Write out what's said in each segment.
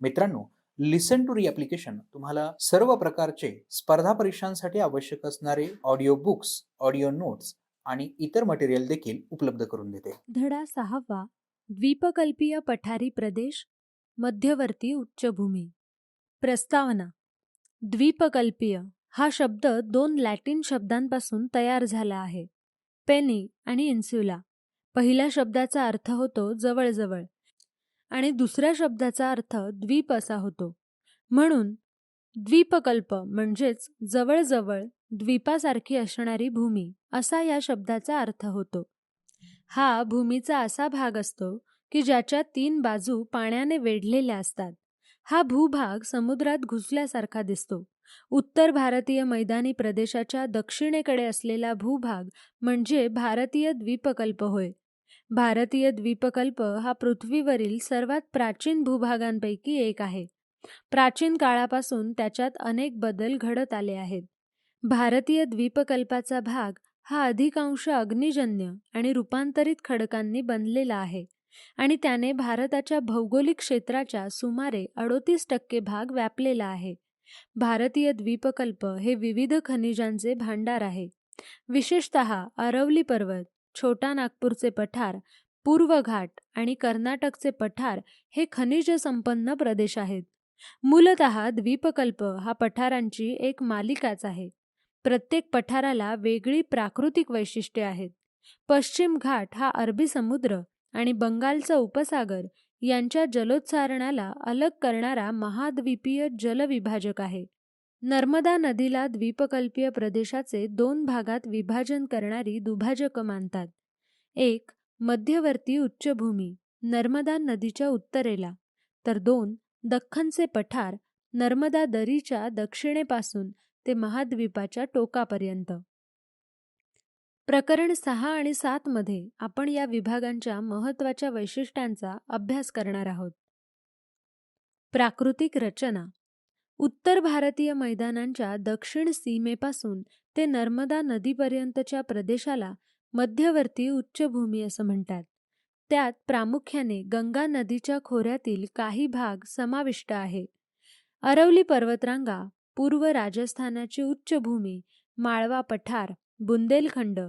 मित्रांनो, लिसन टू री ॲप्लिकेशन तुम्हाला सर्व प्रकारचे स्पर्धा परीक्षांसाठी आवश्यक असणारे ऑडिओ बुक्स, ऑडिओ नोट्स आणि इतर मटेरियल देखील उपलब्ध करून देते. धडा 6वा द्वीपकल्पीय पठारी प्रदेश, मध्यवर्ती उच्चभूमी. प्रस्तावना. द्वीपकल्पीय हा शब्द दोन लॅटिन शब्दांपासून तयार झाला आहे, पेनी आणि इन्सुला. पहिल्या शब्दाचा अर्थ होतो जवळजवळ आणि दुसऱ्या शब्दाचा अर्थ द्वीप असा होतो. म्हणून द्वीपकल्प म्हणजेच जवळजवळ द्वीपासारखी असणारी भूमी असा या शब्दाचा अर्थ होतो. हा भूमीचा असा भाग असतो की ज्याच्या 3 बाजू पाण्याने वेढलेल्या असतात. हा भूभाग समुद्रात घुसल्यासारखा दिसतो. उत्तर भारतीय मैदानी प्रदेशाच्या दक्षिणेकडे असलेला भूभाग म्हणजे भारतीय द्वीपकल्प होय. भारतीय द्वीपकल्प हा पृथ्वीवरील सर्वात प्राचीन भूभागांपैकी एक आहे. प्राचीन काळापासून त्याच्यात अनेक बदल घडत आले आहेत. भारतीय द्वीपकल्पाचा भाग हा अधिकांश अग्निजन्य आणि रूपांतरित खडकांनी बनलेला आहे आणि त्याने भारताच्या भौगोलिक क्षेत्राच्या सुमारे 38% भाग व्यापलेला आहे. भारतीय द्वीपकल्प हे विविध खनिजांचे भांडार आहे. विशेषतः अरवली पर्वत, छोटा नागपूरचे पठार, पूर्व घाट आणि कर्नाटकचे पठार हे खनिज संपन्न प्रदेश आहेत. मूलतः द्वीपकल्प हा पठारांची एक मालिकाच आहे. प्रत्येक पठाराला वेगळी प्राकृतिक वैशिष्ट्ये आहेत. पश्चिम घाट हा अरबी समुद्र आणि बंगालचा उपसागर यांच्या जलोत्सारणाला अलग करणारा महाद्वीपीय जलविभाजक आहे. नर्मदा नदीला द्वीपकल्पीय प्रदेशाचे 2 भागात विभाजन करणारी दुभाजकं मानतात. एक मध्यवर्ती उच्चभूमी नर्मदा नदीच्या उत्तरेला, तर 2 दख्खनचे पठार नर्मदा दरीच्या दक्षिणेपासून ते महाद्वीपाच्या टोकापर्यंत. प्रकरण 6 आणि 7 मध्ये आपण या विभागांच्या महत्त्वाच्या वैशिष्ट्यांचा अभ्यास करणार आहोत. प्राकृतिक रचना. उत्तर भारतीय मैदानांच्या दक्षिण सीमेपासून ते नर्मदा नदीपर्यंतच्या प्रदेशाला मध्यवर्ती उच्चभूमी असं म्हणतात. त्यात प्रामुख्याने गंगा नदीच्या खोऱ्यातील काही भाग समाविष्ट आहे. अरवली पर्वतरांगा, पूर्व राजस्थानाची उच्चभूमी, माळवा पठार, बुंदेलखंड,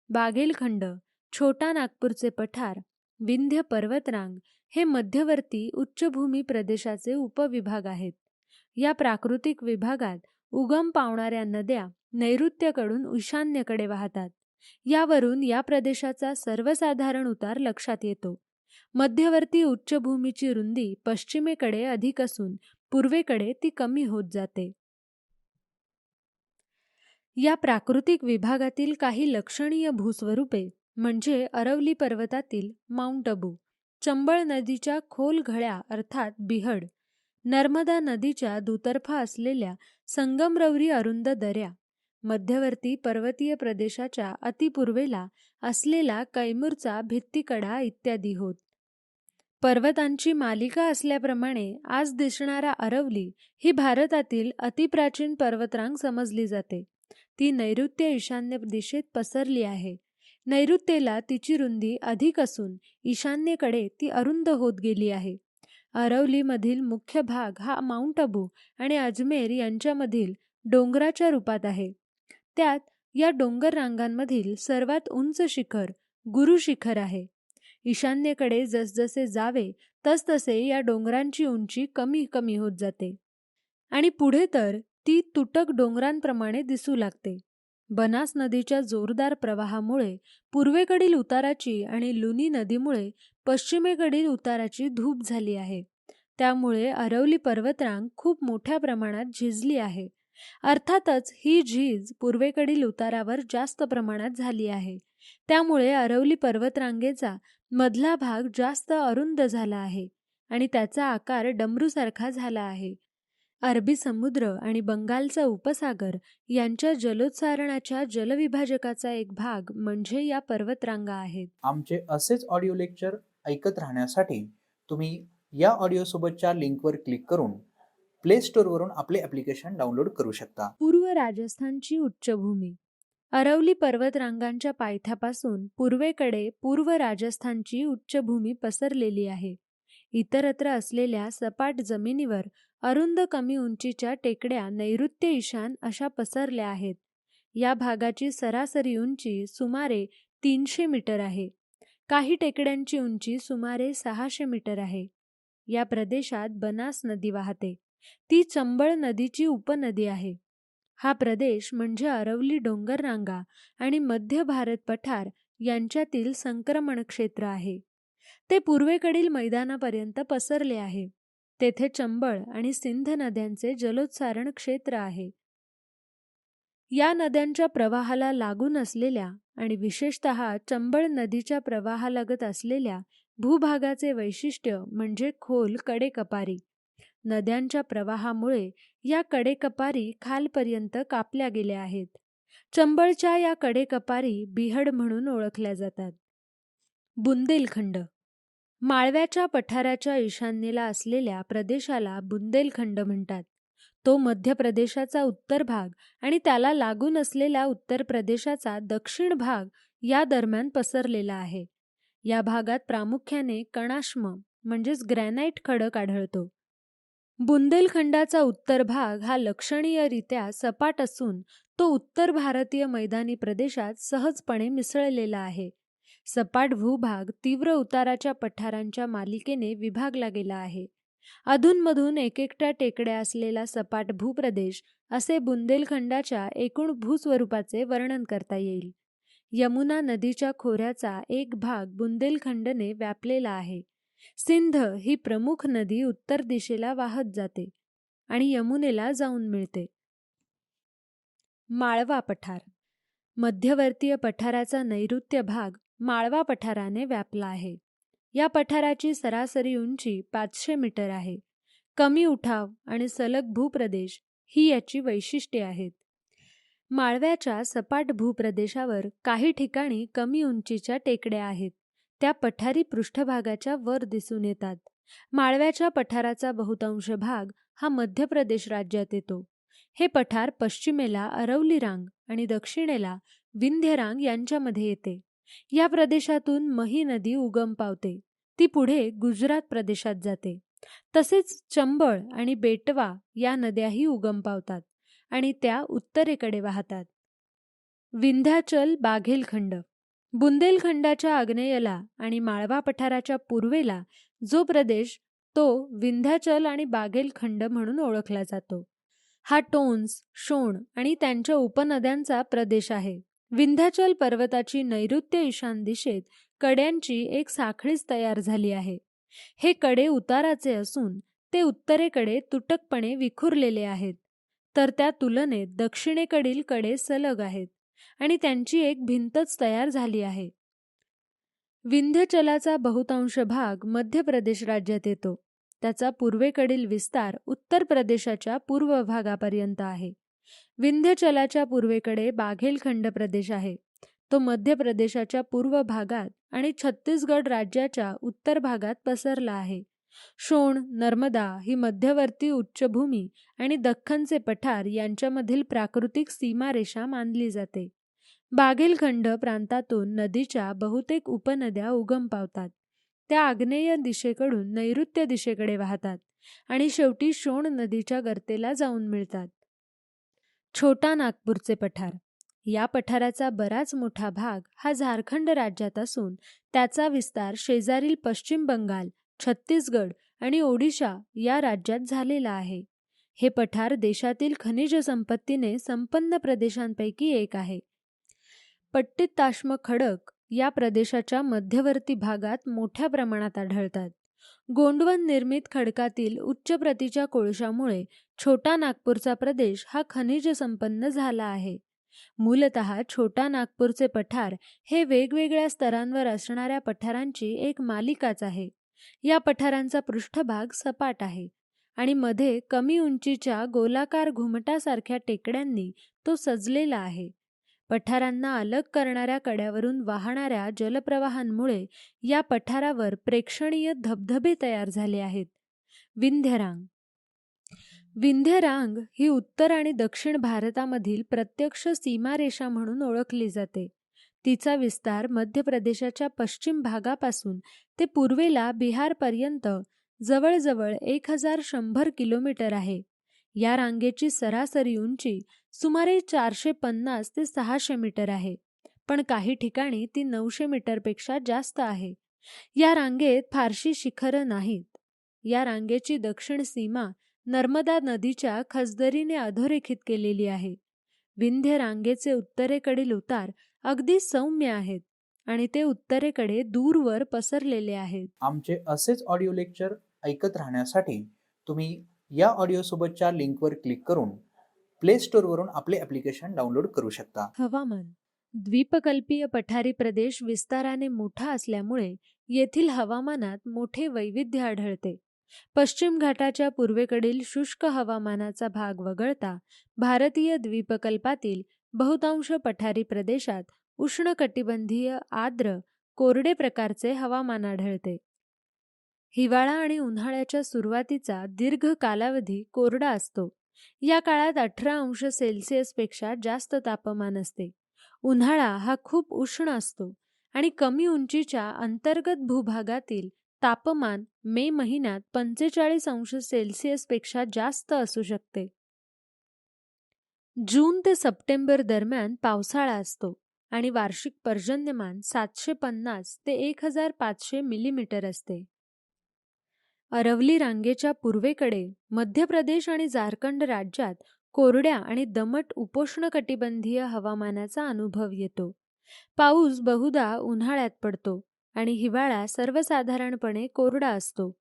बाघेलखंड, छोटा नागपूरचे पठार, विंध्य पर्वतरांग हे मध्यवर्ती उच्चभूमी प्रदेशाचे उपविभाग आहेत. या प्राकृतिक विभागात उगम पावणाऱ्या नद्या नैऋत्येकडून ईशान्येकडे वाहतात. यावरून या प्रदेशाचा सर्वसाधारण उतार लक्षात येतो. मध्यवर्ती उच्चभूमीची रुंदी पश्चिमेकडे अधिक असून पूर्वेकडे ती कमी होत जाते. या प्राकृतिक विभागातील काही लक्षणीय भूस्वरूपे म्हणजे अरवली पर्वतातील माउंट अबू, चंबळ नदीच्या खोल घळ्या अर्थात बिहड, नर्मदा नदीच्या दुतर्फा असलेल्या संगमरवरी अरुंद दऱ्या, मध्यवर्ती पर्वतीय प्रदेशाच्या अतिपूर्वेला असलेला कैमूरचा भित्तिकडा इत्यादी होत. पर्वतांची मालिका असल्याप्रमाणे आज दिसणारा अरवली ही भारतातील अतिप्राचीन पर्वतरांग समजली जाते. ती नैऋत्य ईशान्य दिशेत पसरली आहे. नैऋत्येला तिची रुंदी अधिक असून ईशान्येकडे ती अरुंद होत गेली आहे. अरवलीमधील मुख्य भाग हा माउंट अबू आणि अजमेर यांच्यामधील डोंगराच्या रूपात आहे. त्यात या डोंगर रांगांमधील सर्वात उंच शिखर गुरु शिखर आहे. ईशान्येकडे जसजसे जावे तसतसे या डोंगरांची उंची कमी कमी होत जाते आणि पुढे तर ती तुटक डोंगरांप्रमाणे दिसू लागते. बनास नदीच्या जोरदार प्रवाहामुळे पूर्वेकडील उताराची आणि लुनी नदीमुळे पश्चिमेकडील उताराची धूप झाली आहे. त्यामुळे अरवली पर्वतरांग खूप मोठ्या प्रमाणात झिजली आहे. अर्थातच ही झीज पूर्वेकडील उतारावर जास्त प्रमाणात झाली आहे. त्यामुळे अरवली पर्वतरांगेचा मधला भाग जास्त अरुंद झाला आहे आणि त्याचा आकार डमरूसारखा झाला आहे. अरबी समुद्र आणि बंगालचा उपसागर यांच्या जलोत्सारणाच्या जलविभाजकाचा एक भाग म्हणजे या पर्वतरांगा आहेत. आमचे असेच ऑडिओ लेक्चर ऐकत राहण्यासाठी तुम्ही या ऑडिओ सोबतच्या लिंकवर क्लिक करून प्ले स्टोअरवरून आपले ॲप्लिकेशन डाउनलोड करू शकता. पूर्व राजस्थानची उच्चभूमी. अरवली पर्वतरांगांच्या पायथ्यापासून पूर्वेकडे पूर्व राजस्थानची उच्चभूमी पसरलेली आहे. इतरत्र असलेल्या सपाट जमिनीवर अरुंद कमी उंचीच्या टेकड्या नैऋत्य ईशान अशा पसरल्या आहेत. या भागाची सरासरी उंची सुमारे 300 मीटर आहे. काही टेकड्यांची उंची सुमारे 600 मीटर आहे. या प्रदेशात बनास नदी वाहते. ती चंबळ नदीची उपनदी आहे. हा प्रदेश म्हणजे अरवली डोंगररांगा आणि मध्य भारत पठार यांच्यातील संक्रमण क्षेत्र आहे. ते पूर्वेकडील मैदानापर्यंत पसरले आहे. तेथे चंबळ आणि सिंध नद्यांचे जलोत्सारण क्षेत्र आहे. या नद्यांच्या प्रवाहाला लागून असलेल्या आणि विशेषतः चंबळ नदीच्या प्रवाहालगत असलेल्या भूभागाचे वैशिष्ट्य म्हणजे खोल कडेकपारी. नद्यांच्या प्रवाहामुळे या कडेकपारी खालपर्यंत कापल्या गेल्या आहेत. चंबळच्या या कडेकपारी बिहड म्हणून ओळखल्या जातात. बुंदेलखंड. माळव्याच्या पठाराच्या ईशान्येला असलेल्या प्रदेशाला बुंदेलखंड म्हणतात. तो मध्य प्रदेशाचा उत्तर भाग आणि त्याला लागून असलेला उत्तर प्रदेशाचा दक्षिण भाग या दरम्यान पसरलेला आहे. या भागात प्रामुख्याने कणाश्म म्हणजेच ग्रॅनाइट खडक आढळतो. बुंदेलखंडाचा उत्तर भाग हा लक्षणीयरित्या सपाट असून तो उत्तर भारतीय मैदानी प्रदेशात सहजपणे मिसळलेला आहे. सपाट भूभाग तीव्र उताराच्या पठारांच्या मालिकेने विभागला गेला आहे. अधूनमधून एकेकट्या टेकड्या असलेला सपाट भूप्रदेश असे बुंदेलखंडाच्या एकूण भूस्वरूपाचे वर्णन करता येईल. यमुना नदीच्या खोऱ्याचा एक भाग बुंदेलखंडने व्यापलेला आहे. सिंध ही प्रमुख नदी उत्तर दिशेला वाहत जाते आणि यमुनेला जाऊन मिळते. माळवा पठार. मध्यवर्तीय पठाराचा नैऋत्य भाग माळवा पठाराने व्यापला आहे. या पठाराची सरासरी उंची 500 मीटर आहे. कमी उठाव आणि सलग भूप्रदेश ही याची वैशिष्ट्ये आहेत. माळव्याच्या सपाट भूप्रदेशावर काही ठिकाणी कमी उंचीच्या टेकड्या आहेत. त्या पठारी पृष्ठभागाच्या वर दिसून येतात. माळव्याच्या पठाराचा बहुतांश भाग हा मध्य प्रदेश राज्यात येतो. हे पठार पश्चिमेला अरवली रांग आणि दक्षिणेला विंध्य रांग यांच्यामध्ये येते. या प्रदेशातून मही नदी उगम पावते. ती पुढे गुजरात प्रदेशात जाते. तसेच चंबळ आणि बेटवा या नद्याही उगम पावतात आणि त्या उत्तरेकडे वाहतात. विंध्याचल बाघेलखंड. बुंदेलखंडाच्या आग्नेयेला आणि माळवा पठाराच्या पूर्वेला जो प्रदेश तो विंध्याचल आणि बाघेलखंड म्हणून ओळखला जातो. हा टोन्स, शोण आणि त्यांच्या उपनद्यांचा प्रदेश आहे. विंध्याचल पर्वताची नैऋत्य ईशान दिशेत कड्यांची एक साखळीच तयार झाली आहे. हे कडे उताराचे असून ते उत्तरेकडे तुटकपणे विखुरलेले आहेत, तर त्या तुलनेत दक्षिणेकडील कडे सलग आहेत आणि त्यांची एक भिंतच तयार झाली आहे. विंध्यचलाचा बहुतांश भाग मध्य प्रदेश राज्यात येतो. त्याचा पूर्वेकडील विस्तार उत्तर प्रदेशाच्या पूर्व भागापर्यंत आहे. विंध्यचलाच्या पूर्वेकडे बाघेलखंड प्रदेश आहे. तो मध्य प्रदेशाच्या पूर्व भागात आणि छत्तीसगड राज्याच्या उत्तर भागात पसरला आहे. शोण, नर्मदा ही मध्यवर्ती उच्चभूमी आणि दख्खनचे पठार यांच्यामधील प्राकृतिक सीमारेषा मानली जाते. बाघेलखंड प्रांतातून नदीच्या बहुतेक उपनद्या उगम पावतात. त्या आग्नेय दिशेकडून नैऋत्य दिशेकडे वाहतात आणि शेवटी शोण नदीच्या गर्तेला जाऊन मिळतात. छोटा नागपूरचे पठार. या पठाराचा बराच मोठा भाग हा झारखंड राज्यात असून त्याचा विस्तार शेजारील पश्चिम बंगाल, छत्तीसगड आणि ओडिशा या राज्यात झालेला आहे. हे पठार देशातील खनिज संपत्तीने संपन्न प्रदेशांपैकी एक आहे. पट्टिताश्म खडक या प्रदेशाच्या मध्यवर्ती भागात मोठ्या प्रमाणात आढळतात. गोंडवन निर्मित खडकातील उच्च प्रतीच्या कोळशामुळे छोटा नागपूरचा प्रदेश हा खनिज संपन्न झाला आहे. मूलतः छोटा नागपूरचे पठार हे वेगवेगळ्या स्तरांवर असणाऱ्या पठारांची एक मालिकाच आहे. या पठारांचा पृष्ठभाग सपाट आहे आणि मध्ये कमी उंचीच्या गोलाकार घुमटासारख्या टेकड्यांनी तो सजलेला आहे. पठारांना अलग करणाऱ्या कड्यावरून वाहणाऱ्या जलप्रवाहांमुळे या पठारावर प्रेक्षणीय धबधबे तयार झाले आहेत. विंध्यरांग. विंध्यरांग ही उत्तर आणि दक्षिण भारतामधील प्रत्यक्ष सीमारेषा म्हणून ओळखली जाते. तिचा विस्तार मध्य प्रदेशाच्या पश्चिम भागापासून ते पूर्वेला बिहारपर्यंत जवळजवळ 1100 किलोमीटर आहे. या रांगेची सरासरी उंची सुमारे 450 ते 600 मीटर आहे, पण काही ठिकाणी ती 900 मीटरपेक्षा जास्त आहे. या रांगेत फारशी शिखरं नाहीत. या रांगेची दक्षिण सीमा नर्मदा नदीच्या खचदरीने अधोरेखित केलेली आहे. विंध्य रांगेचे उत्तरेकडील उतार अगदी सौम्य आहेत आणि ते उत्तरेकडे दूरवर पसरलेले आहेत. आमचे असेच ऑडिओ लेक्चर ऐकत राहण्यासाठी तुम्ही या ऑडिओसोबतच्या लिंकवर क्लिक करून प्ले स्टोअरवरून आपले ॲप्लिकेशन डाउनलोड करू शकता. हवामान. द्वीपकल्पीय पठारी प्रदेश विस्ताराने मोठा असल्यामुळे येथील हवामानात मोठे वैविध्य आढळते. पश्चिम घाटाच्या पूर्वेकडील शुष्क हवामानाचा भाग वगळता भारतीय द्वीपकल्पातील बहुतांश पठारी प्रदेशात उष्णकटिबंधीय आर्द्र कोरडे प्रकारचे हवामान आढळते. हिवाळा आणि उन्हाळ्याच्या सुरुवातीचा दीर्घ कालावधी कोरडा असतो. या काळात 18 अंश पेक्षा जास्त तापमान असते. उन्हाळा हा खूप उष्ण असतो आणि कमी उंचीच्या अंतर्गत भूभागातील तापमान मे महिन्यात 45 अंश पेक्षा जास्त असू शकते. जून ते सप्टेंबर दरम्यान पावसाळा असतो आणि वार्षिक पर्जन्यमान 750 ते 1500 मिलीमीटर असते. अरवली रांगेच्या पूर्वेकडे मध्य प्रदेश आणि झारखंड राज्यात कोरड्या आणि दमट उपोष्णकटिबंधीय हवामानाचा अनुभव येतो. पाऊस बहुधा उन्हाळ्यात पडतो आणि हिवाळा सर्वसाधारणपणे कोरडा असतो.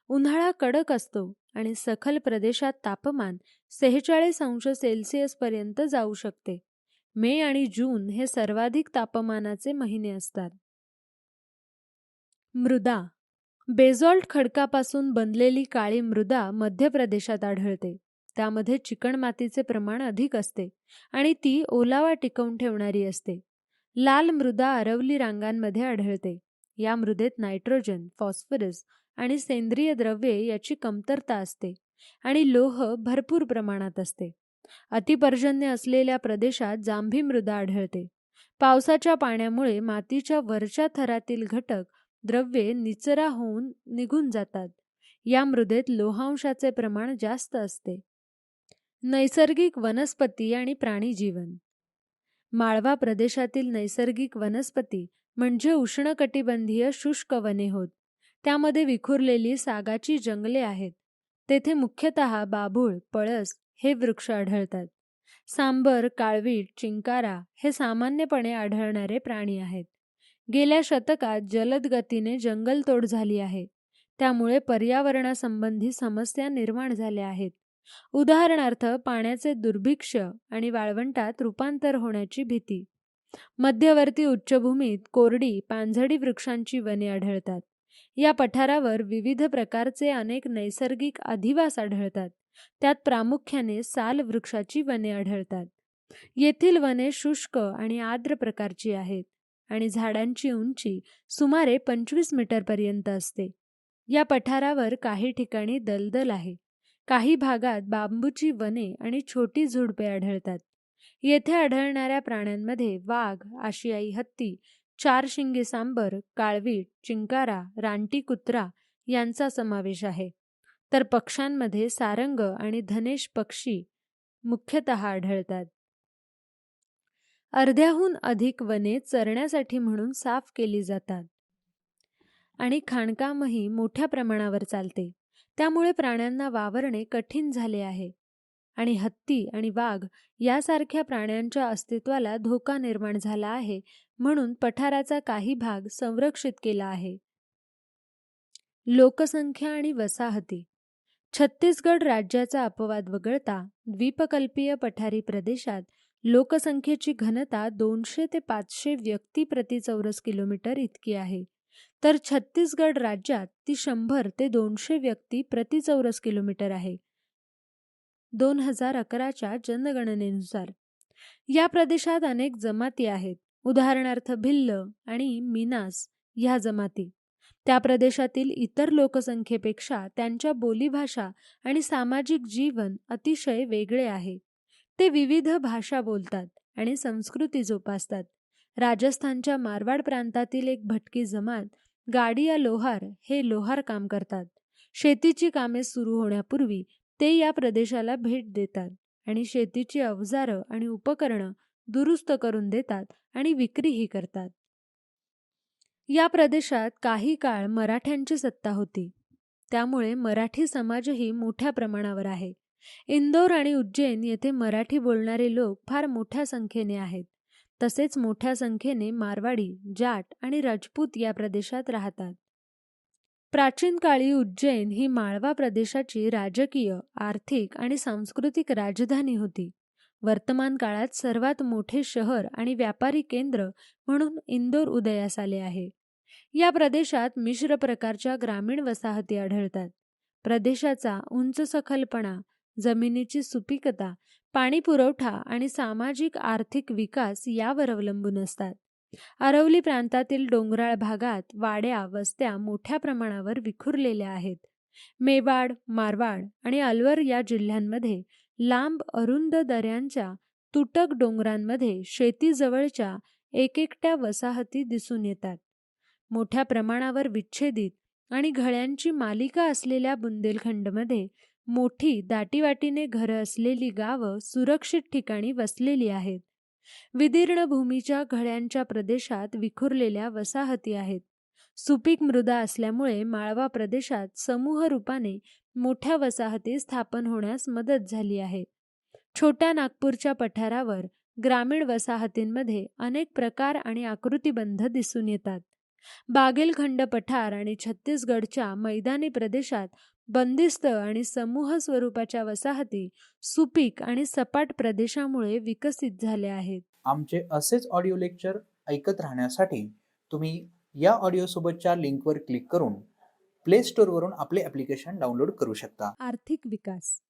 उन्हाळा कडक असतो आणि सखल प्रदेशात तापमान 46 अंश पर्यंत जाऊ शकते. मे आणि जून हे सर्वाधिक तापमानाचे महिने असतात. मृदा. बेसॉल्ट खडकापासून बनलेली काळी मृदा मध्य प्रदेशात आढळते. त्यामध्ये चिकणमातीचे प्रमाण अधिक असते आणि ती ओलावा टिकवून ठेवणारी असते. लाल मृदा अरवली रांगांमध्ये आढळते. या मृदेत नायट्रोजन, फॉस्फरस आणि सेंद्रिय द्रव्ये याची कमतरता असते आणि लोह भरपूर प्रमाणात असते. अतिपर्जन्य असलेल्या प्रदेशात जांभी मृदा आढळते. पावसाच्या पाण्यामुळे मातीच्या वरच्या थरातील घटक द्रव्ये निचरा होऊन निघून जातात. या मृदेत लोहांशाचे प्रमाण जास्त असते. नैसर्गिक वनस्पती आणि प्राणीजीवन. माळवा प्रदेशातील नैसर्गिक वनस्पती म्हणजे उष्णकटिबंधीय शुष्क वने होत. त्यामध्ये विखुरलेली सागाची जंगले आहेत. तेथे मुख्यतः बाभूळ, पळस हे वृक्ष आढळतात. सांबर, काळवीट, चिंकारा हे सामान्यपणे आढळणारे प्राणी आहेत. गेल्या शतकात जलद गतीने जंगलतोड झाली आहे. त्यामुळे पर्यावरणासंबंधी समस्या निर्माण झाल्या आहेत. उदाहरणार्थ पाण्याचे दुर्भिक्ष्य आणि वाळवंटात रूपांतर होण्याची भीती. मध्यवर्ती उच्चभूमीत कोरडी पानझडी वृक्षांची वने आढळतात. या पठारावर विविध प्रकारचे अनेक नैसर्गिक अधिवास आढळतात. त्यात प्रामुख्याने साल वृक्षाची वने आढळतात. येथील वने शुष्क आणि आर्द्र प्रकारची आहेत आणि झाडांची उंची सुमारे 25 मीटरपर्यंत असते. या पठारावर काही ठिकाणी दलदल आहे. काही भागात बांबूची वने आणि छोटी झुडपे आढळतात. येथे आढळणाऱ्या प्राण्यांमध्ये वाघ, आशियाई हत्ती, चारशिंगी सांबर, काळवीट, चिंकारा, रानटी कुत्रा यांचा समावेश आहे. तर पक्ष्यांमध्ये सारंग आणि धनेश पक्षी मुख्यतः आढळतात. अर्ध्याहून अधिक वने चरण्यासाठी म्हणून साफ केली जातात आणि खाणकामही मोठ्या प्रमाणावर चालते. त्यामुळे प्राण्यांना वावरणे कठीण झाले आहे आणि हत्ती आणि वाघ यासारख्या प्राण्यांच्या अस्तित्वाला धोका निर्माण झाला आहे. म्हणून पठाराचा काही भाग संरक्षित केला आहे. लोकसंख्या आणि वसाहती. छत्तीसगड राज्याचा अपवाद वगळता द्वीपकल्पीय पठारी प्रदेशात लोकसंख्येची घनता 200 ते 500 व्यक्ती प्रति चौरस किलोमीटर इतकी आहे. तर छत्तीसगड राज्यात ती 100 ते 200 व्यक्ती प्रति चौरस किलोमीटर आहे. 2011च्या जनगणनेनुसार. या प्रदेशात अनेक जमाती आहेत. उदाहरणार्थ भिल्ल आणि मीनास ह्या जमाती. त्या प्रदेशातील इतर लोकसंख्येपेक्षा त्यांच्या बोलीभाषा आणि सामाजिक जीवन अतिशय वेगळे आहे. ते विविध भाषा बोलतात आणि संस्कृती जोपासतात. राजस्थानच्या मारवाड प्रांतातील एक भटकी जमात गाडिया लोहार हे लोहार काम करतात. शेतीची कामे सुरू होण्यापूर्वी ते या प्रदेशाला भेट देतात आणि शेतीची अवजारं आणि उपकरणं दुरुस्त करून देतात आणि विक्रीही करतात. या प्रदेशात काही काळ मराठ्यांची सत्ता होती, त्यामुळे मराठी समाजही मोठ्या प्रमाणावर आहे. इंदोर आणि उज्जैन येथे मराठी बोलणारे लोक फार मोठ्या संख्येने आहेत. तसेच मोठ्या संख्येने मारवाडी, जाट आणि राजपूत या प्रदेशात राहतात. प्राचीन काळी उज्जैन ही माळवा प्रदेशाची राजकीय, आर्थिक आणि सांस्कृतिक राजधानी होती. वर्तमान काळात सर्वात मोठे शहर आणि व्यापारी केंद्र म्हणून इंदोर उदयास आले आहे. या प्रदेशात मिश्र प्रकारच्या ग्रामीण वसाहती आढळतात. प्रदेशाचा उंच सखलपणा, जमिनीची सुपीकता, पाणी पुरवठा आणि सामाजिक आर्थिक विकास यावर अवलंबून असतात. अरवली प्रांतातील डोंगराळ भागात वाड्या वस्त्या मोठ्या प्रमाणावर विखुरलेल्या आहेत. मेवाड, मारवाड आणि अलवर या जिल्ह्यांमध्ये लांब अरुंद दऱ्यांच्या तुटक डोंगरांमध्ये शेतीजवळच्या एकेकट्या वसाहती दिसून येतात. मोठ्या प्रमाणावर विच्छेदित आणि घळ्यांची मालिका असलेल्या बुंदेलखंडमध्ये मोठी दाटीवाटीने घरं असलेली गावं सुरक्षित ठिकाणी वसलेली आहेत. विदीर्ण भूमीच्या घळ्यांच्या प्रदेशात विखुरलेल्या वसाहती आहेत. सुपीक मृदा असल्यामुळे माळवा प्रदेशात समूह रूपाने मोठ्या वसाहती स्थापन होण्यास मदत झाली आहे. छोट्या नागपूरच्या पठारावर ग्रामीण वसाहतींमध्ये अनेक प्रकार आणि आकृतिबंध दिसून येतात. बागेलखंड पठार आणि छत्तीसगडच्या मैदानी प्रदेशात बंदिस्त आणि समूह स्वरूपाच्या वसाहती सुपीक आणि सपाट प्रदेशामुळे विकसित झाल्या आहेत. आमचे असेच ऑडिओ लेक्चर ऐकत राहण्यासाठी तुम्ही या ऑडिओसोबतच्या लिंकवर क्लिक करून प्ले स्टोअरवरून आपले ॲप्लिकेशन डाउनलोड करू शकता. आर्थिक विकास.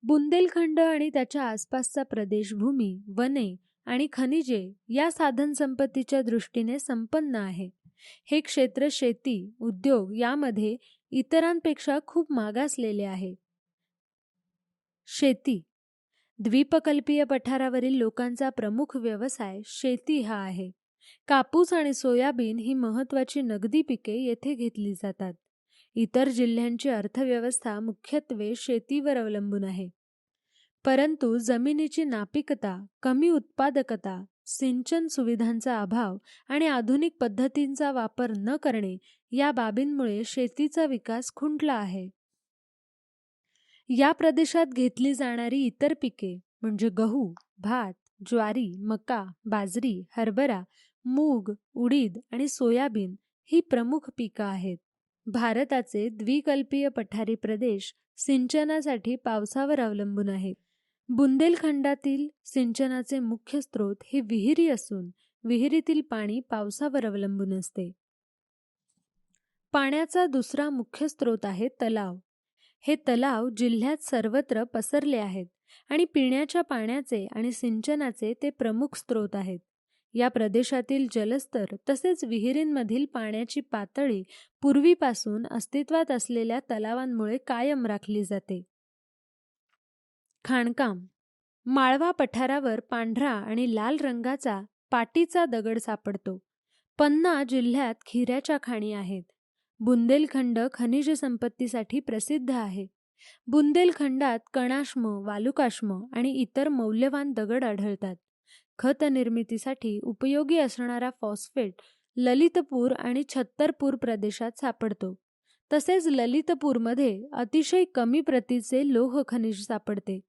बुंदेलखंड आणि त्याच्या आसपासचा प्रदेश भूमी, वने आणि खनिजे या साधनसंपत्तीच्या दृष्टीने संपन्न आहे. हे क्षेत्र शेती, उद्योग यामध्ये इतरांपेक्षा खूप मागासलेले आहे. शेती. द्वीपकल्पीय पठारावरील लोकांचा प्रमुख व्यवसाय शेती हा आहे. कापूस आणि सोयाबीन ही महत्त्वाची नगदी पिके येथे घेतली जातात. इतर जिल्ह्यांची अर्थव्यवस्था मुख्यत्वे शेतीवर अवलंबून आहे. परंतु जमिनीची नापीकता, कमी उत्पादकता, सिंचन सुविधांचा अभाव आणि आधुनिक पद्धतींचा वापर न करणे या बाबींमुळे शेतीचा विकास खुंटला आहे. या प्रदेशात घेतली जाणारी इतर पिके म्हणजे गहू, भात, ज्वारी, मका, बाजरी, हरभरा, मूग, उडीद आणि सोयाबीन ही प्रमुख पिकं आहेत. भारताचे द्विकल्पीय पठारी प्रदेश सिंचनासाठी पावसावर अवलंबून आहेत. बुंदेलखंडातील सिंचनाचे मुख्य स्रोत हे विहिरी असून विहिरीतील पाणी पावसावर अवलंबून असते. पाण्याचा दुसरा मुख्य स्रोत आहे तलाव. हे तलाव जिल्ह्यात सर्वत्र पसरले आहेत आणि पिण्याच्या पाण्याचे आणि सिंचनाचे ते प्रमुख स्रोत आहेत. या प्रदेशातील जलस्तर तसेच विहिरींमधील पाण्याची पातळी पूर्वीपासून अस्तित्वात असलेल्या तलावांमुळे कायम राखली जाते. खाणकाम. माळवा पठारावर पांढरा आणि लाल रंगाचा पाटीचा दगड सापडतो. पन्ना जिल्ह्यात खिऱ्याच्या खाणी आहेत. बुंदेलखंड खनिज संपत्तीसाठी प्रसिद्ध आहे. बुंदेलखंडात कणाश्म, वालुकाश्म आणि इतर मौल्यवान दगड आढळतात. खत निर्मितीसाठी उपयोगी असणारा फॉस्फेट ललितपूर आणि छत्तरपूर प्रदेशात सापडतो. तसेच ललितपूरमध्ये अतिशय कमी प्रतीचे लोह खनिज सापडते.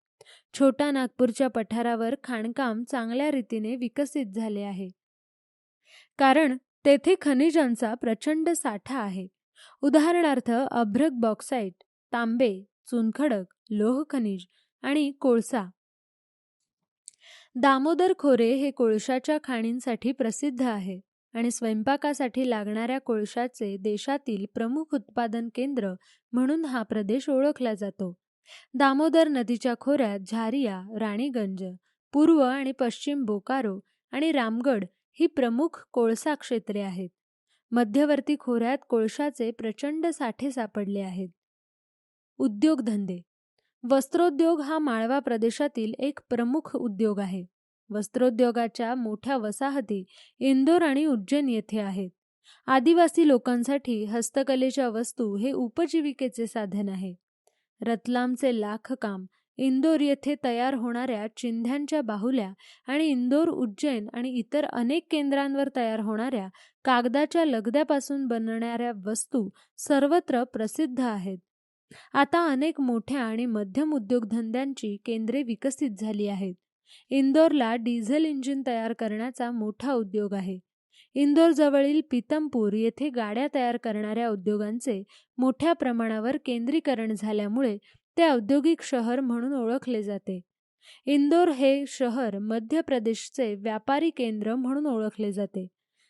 छोटा नागपूरच्या पठारावर खाणकाम चांगल्या रीतीने विकसित झाले आहे, कारण तेथे खनिजांचा प्रचंड साठा आहे. उदाहरणार्थ अभ्रक बॉक्साईट, तांबे, चुनखडक, लोह खनिज आणि कोळसा. दामोदर खोरे हे कोळशाच्या खाणींसाठी प्रसिद्ध आहे आणि स्वयंपाकासाठी लागणाऱ्या कोळशाचे देशातील प्रमुख उत्पादन केंद्र म्हणून हा प्रदेश ओळखला जातो. दामोदर नदीच्या खोऱ्यात झारिया, राणीगंज, पूर्व आणि पश्चिम बोकारो आणि रामगड ही प्रमुख कोळसा क्षेत्रे आहेत. मध्यवर्ती खोऱ्यात कोळशाचे प्रचंड साठे सापडले आहेत. उद्योगधंदे. वस्त्रोद्योग हा माळवा प्रदेशातील एक प्रमुख उद्योग आहे. वस्त्रोद्योगाच्या मोठ्या वसाहती इंदोर आणि उज्जैन येथे आहेत. आदिवासी लोकांसाठी हस्तकलेच्या वस्तू हे उपजीविकेचे साधन आहे. रतलामचे लाखकाम, इंदोर येथे तयार होणाऱ्या चिंध्यांच्या बाहुल्या आणि इंदोर, उज्जैन आणि इतर अनेक केंद्रांवर तयार होणाऱ्या कागदाच्या लगद्यापासून बनणाऱ्या वस्तू सर्वत्र प्रसिद्ध आहेत. आता अनेक मोठ्या आणि मध्यम उद्योगधंद्यांची केंद्रे विकसित झाली आहेत. इंदोरला डिझेल इंजिन तयार करण्याचा मोठा उद्योग आहे. इंदोरजवळील पीतमपूर येथे गाड्या तयार करणाऱ्या उद्योगांचे मोठ्या प्रमाणावर केंद्रीकरण झाल्यामुळे ते औद्योगिक शहर म्हणून ओळखले जाते. इंदोर हे शहर मध्य प्रदेशचे व्यापारी केंद्र म्हणून ओळखले जाते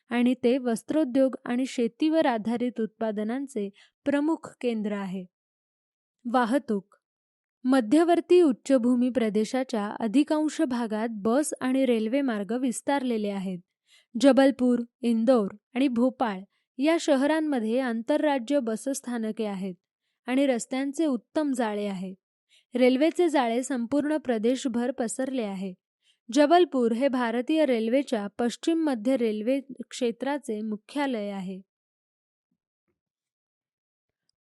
आणि ते वस्त्रोद्योग आणि शेतीवर आधारित उत्पादनांचे प्रमुख केंद्र आहे. वाहतूक. मध्यवर्ती उच्चभूमी प्रदेशाच्या अधिकांश भागात बस आणि रेल्वे मार्ग विस्तारलेले आहेत. जबलपूर, इंदोर आणि भोपाळ या शहरांमध्ये आंतरराज्य बसस्थानके आहेत आणि रस्त्यांचे उत्तम जाळे आहे. रेल्वेचे जाळे संपूर्ण प्रदेशभर पसरले आहे. जबलपूर हे भारतीय रेल्वेच्या पश्चिम मध्य रेल्वे क्षेत्राचे मुख्यालय आहे.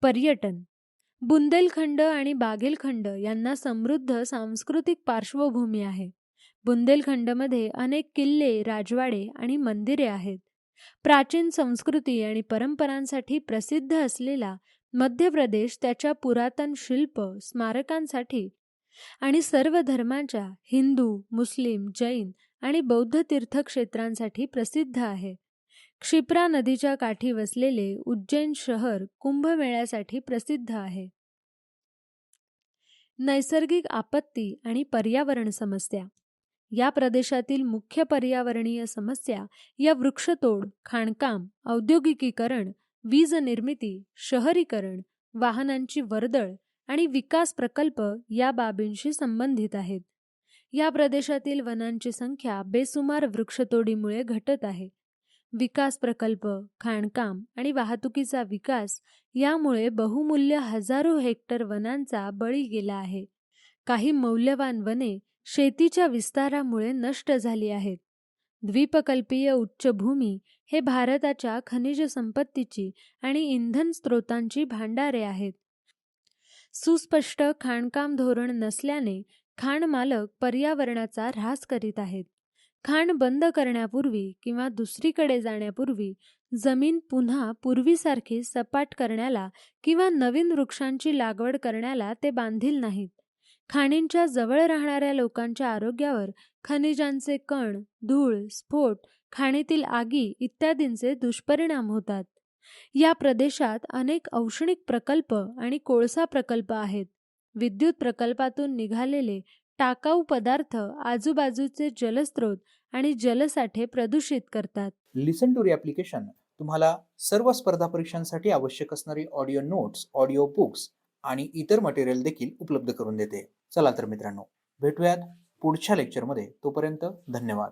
पर्यटन. बुंदेलखंड आणि बाघेलखंड यांना समृद्ध सांस्कृतिक पार्श्वभूमी आहे. बुंदेलखंडमध्ये अनेक किल्ले, राजवाडे आणि मंदिरे आहेत. प्राचीन संस्कृती आणि परंपरांसाठी प्रसिद्ध असलेला मध्य प्रदेश त्याच्या पुरातन शिल्प, स्मारकांसाठी आणि सर्व धर्मांच्या हिंदू, मुस्लिम, जैन आणि बौद्ध तीर्थक्षेत्रांसाठी प्रसिद्ध आहे. क्षिप्रा नदीच्या काठी वसलेले उज्जैन शहर कुंभमेळ्यासाठी प्रसिद्ध आहे. नैसर्गिक आपत्ती आणि पर्यावरण समस्या. या प्रदेशातील मुख्य पर्यावरणीय समस्या या वृक्षतोड, खाणकाम, औद्योगिकीकरण, वीज निर्मिती, शहरीकरण, वाहनांची वर्दळ आणि विकास प्रकल्प या बाबींशी संबंधित आहेत. या प्रदेशातील वनांची संख्या बेसुमार वृक्षतोडीमुळे घटत आहे. विकास प्रकल्प, खाणकाम आणि वाहतुकीचा विकास यामुळे बहुमूल्य हजारो हेक्टर वनांचा बळी गेला आहे. काही मौल्यवान वने शेतीच्या विस्तारामुळे नष्ट झाली आहेत. द्वीपकल्पीय उच्चभूमी हे भारताच्या खनिज संपत्तीची आणि इंधन स्रोतांची भांडारे आहेत. सुस्पष्ट खाणकाम धोरण नसल्याने खाण मालक पर्यावरणाचा ऱ्हास करीत आहेत. खाण बंद करण्यापूर्वी किंवा दुसरीकडे जाण्यापूर्वी जमीन पुन्हा पूर्वीसारखी सपाट करण्याला किंवा नवीन वृक्षांची लागवड करण्याला ते बांधील नाहीत. खाणींच्या जवळ राहणाऱ्या लोकांच्या आरोग्यावर खनिजांचे कण, धूळ, स्फोट, खाणीतील आगी इत्यादींचे दुष्परिणाम होतात. या प्रदेशात अनेक औष्णिक प्रकल्प आणि कोळसा प्रकल्प आहेत. विद्युत प्रकल्पातून निघालेले टाकाऊ पदार्थ आजूबाजूचे जलस्रोत आणि जलसाठे प्रदूषित करतात. लिसन टू ॲप्लिकेशन तुम्हाला सर्व स्पर्धा परीक्षांसाठी आवश्यक असणारी ऑडिओ नोट्स, ऑडिओ बुक्स आणि इतर मटेरियल देखील उपलब्ध करून देते. चला तर मित्रांनो, भेटूयात पुढच्या लेक्चरमध्ये. तोपर्यंत धन्यवाद.